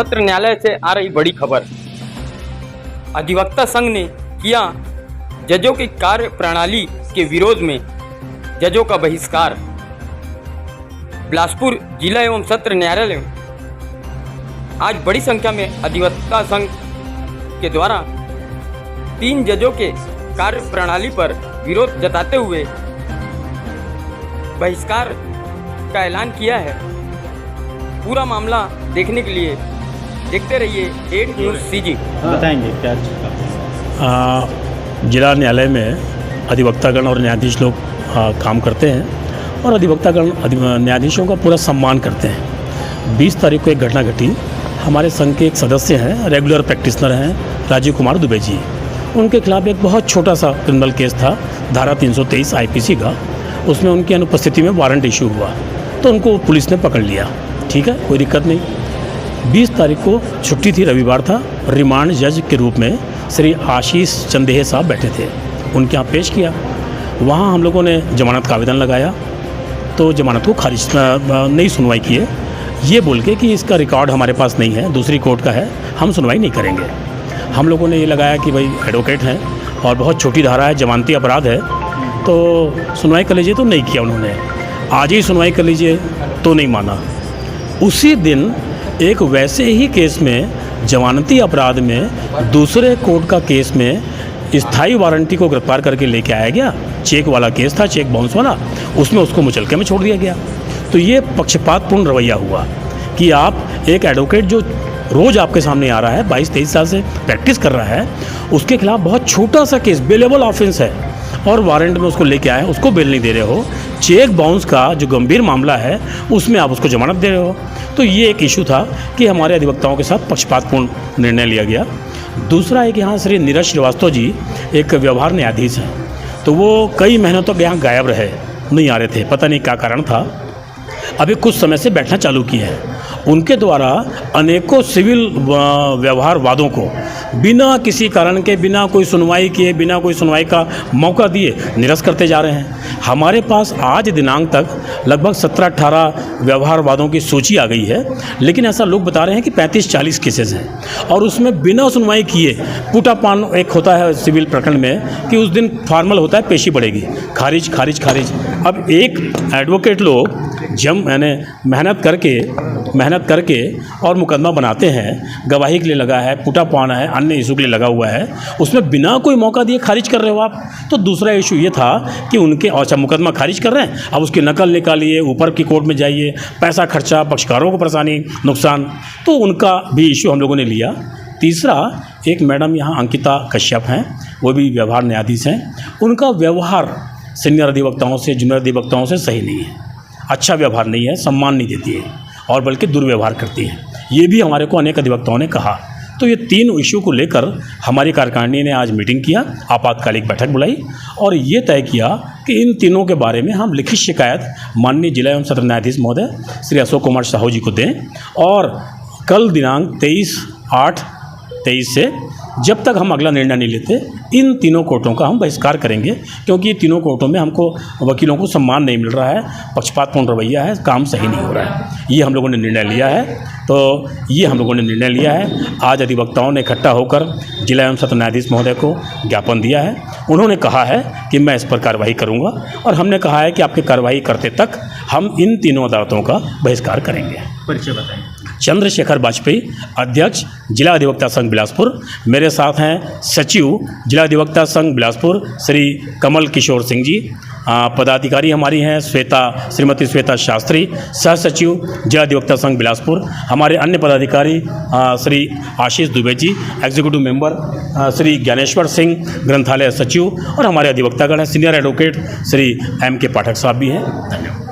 सत्र न्यायालय से आ रही बड़ी खबर। अधिवक्ता संघ ने किया जजों की कार्य प्रणाली के विरोध में जजों का बहिष्कार। बिलासपुर जिला एवं सत्र न्यायालय में आज बड़ी संख्या में अधिवक्ता संघ के द्वारा 3 जजों के कार्य प्रणाली पर विरोध जताते हुए बहिष्कार का ऐलान किया है। पूरा मामला देखने के लिए देखते रहिए 8 न्यूज़ CG। बताएंगे क्या? जिला न्यायालय में अधिवक्तागण और न्यायाधीश लोग काम करते हैं और अधिवक्तागण न्यायाधीशों का पूरा सम्मान करते हैं। 20 तारीख को एक घटना घटी। हमारे संघ के एक सदस्य हैं, रेगुलर प्रैक्टिशनर हैं, राजीव कुमार दुबे जी। उनके खिलाफ एक बहुत छोटा सा क्रिमिनल केस था, धारा 323 IPC का। उसमें उनकी अनुपस्थिति में वारंट इशू हुआ तो उनको पुलिस ने पकड़ लिया। ठीक है, कोई दिक्कत नहीं। 20 तारीख को छुट्टी थी, रविवार था। रिमांड जज के रूप में श्री आशीष चंदेहे साहब बैठे थे, उनके यहाँ पेश किया। वहाँ हम लोगों ने जमानत का आवेदन लगाया तो जमानत को खारिज नहीं सुनवाई किए, ये बोल के कि इसका रिकॉर्ड हमारे पास नहीं है, दूसरी कोर्ट का है, हम सुनवाई नहीं करेंगे। हम लोगों ने ये लगाया कि भाई एडवोकेट हैं और बहुत छोटी धारा है, जमानती अपराध है, तो सुनवाई कर लीजिए, तो नहीं किया उन्होंने। आज ही सुनवाई कर लीजिए तो नहीं माना। उसी दिन एक वैसे ही केस में, जमानती अपराध में, दूसरे कोर्ट का केस में स्थायी वारंटी को गिरफ्तार करके लेके आया गया। चेक वाला केस था, चेक बाउंस वाला, उसमें उसको मुचलके में छोड़ दिया गया। तो ये पक्षपातपूर्ण रवैया हुआ कि आप एक एडवोकेट जो रोज़ आपके सामने आ रहा है, 22-23 साल से प्रैक्टिस कर रहा है, उसके खिलाफ बहुत छोटा सा केस, बेलेबल ऑफेंस है, और वारंट में उसको लेके आए, उसको बेल नहीं दे रहे हो। चेक बाउंस का जो गंभीर मामला है उसमें आप उसको जमानत दे रहे हो। तो ये एक इशू था कि हमारे अधिवक्ताओं के साथ पक्षपातपूर्ण निर्णय लिया गया। दूसरा है कि यहाँ श्री नीरज श्रीवास्तव जी एक व्यवहार न्यायाधीश हैं, तो वो कई महीनों तक यहाँ गायब रहे, नहीं आ रहे थे, पता नहीं क्या कारण था। अभी कुछ समय से बैठना चालू किए हैं। उनके द्वारा अनेकों सिविल व्यवहार वादों को बिना किसी कारण के, बिना कोई सुनवाई किए, बिना कोई सुनवाई का मौका दिए निरस्त करते जा रहे हैं। हमारे पास आज दिनांक तक लगभग 17-18 व्यवहार वादों की सूची आ गई है, लेकिन ऐसा लोग बता रहे हैं कि 35-40 केसेस हैं और उसमें बिना सुनवाई किए पुटापान एक होता है सिविल प्रकरण में कि उस दिन फॉर्मल होता है, पेशी बढ़ेगी, खारिज खारिज खारिज। अब एक एडवोकेट लोग मेहनत करके और मुकदमा बनाते हैं, गवाही के लिए लगा है, पुटापान है, अन्य इशू के लिए लगा हुआ है, उसमें बिना कोई मौका दिए खारिज कर रहे हो आप। तो दूसरा इशू ये था कि उनके अच्छा मुकदमा खारिज कर रहे हैं, अब उसकी नकल निकालिए, ऊपर की कोर्ट में जाइए, पैसा खर्चा, पक्षकारों को परेशानी, नुकसान, तो उनका भी इशू हम लोगों ने लिया। तीसरा, एक मैडम यहाँ अंकिता कश्यप हैं, वो भी व्यवहार न्यायाधीश हैं। उनका व्यवहार सीनियर अधिवक्ताओं से, जूनियर अधिवक्ताओं से सही नहीं है, अच्छा व्यवहार नहीं है, सम्मान नहीं देती है और बल्कि दुर्व्यवहार करती है। ये भी हमारे को अनेक अधिवक्ताओं ने कहा। तो ये 3 इशू को लेकर हमारी कार्यकारिणी ने आज मीटिंग किया, आपातकालिक बैठक बुलाई और ये तय किया कि इन तीनों के बारे में हम लिखित शिकायत माननीय जिला एवं सत्र न्यायाधीश महोदय श्री अशोक कुमार साहू जी को दें और कल दिनांक 23/8/23 से जब तक हम अगला निर्णय नहीं लेते, इन तीनों कोर्टों का हम बहिष्कार करेंगे, क्योंकि ये तीनों कोर्टों में हमको वकीलों को सम्मान नहीं मिल रहा है, पक्षपातपूर्ण रवैया है, काम सही नहीं हो रहा है। ये हम लोगों ने निर्णय लिया है। आज अधिवक्ताओं ने इकट्ठा होकर जिला एवं सत्र न्यायाधीश महोदय को ज्ञापन दिया है। उन्होंने कहा है कि मैं इस पर कार्रवाई करूँगा और हमने कहा है कि आपकी कार्रवाई करते तक हम इन तीनों अदालतों का बहिष्कार करेंगे। परिचय बताएंगे। चंद्रशेखर वाजपेयी, अध्यक्ष जिला अधिवक्ता संघ बिलासपुर। मेरे साथ हैं सचिव जिला अधिवक्ता संघ बिलासपुर श्री कमल किशोर सिंह जी। पदाधिकारी हमारी हैं श्रीमती श्वेता शास्त्री, सह सचिव जिला अधिवक्ता संघ बिलासपुर। हमारे अन्य पदाधिकारी श्री आशीष दुबे जी, एग्जीक्यूटिव मेंबर श्री ज्ञानेश्वर सिंह, ग्रंथालय सचिव, और हमारे अधिवक्तागण हैं, सीनियर एडवोकेट श्री M.K. पाठक साहब भी हैं। धन्यवाद।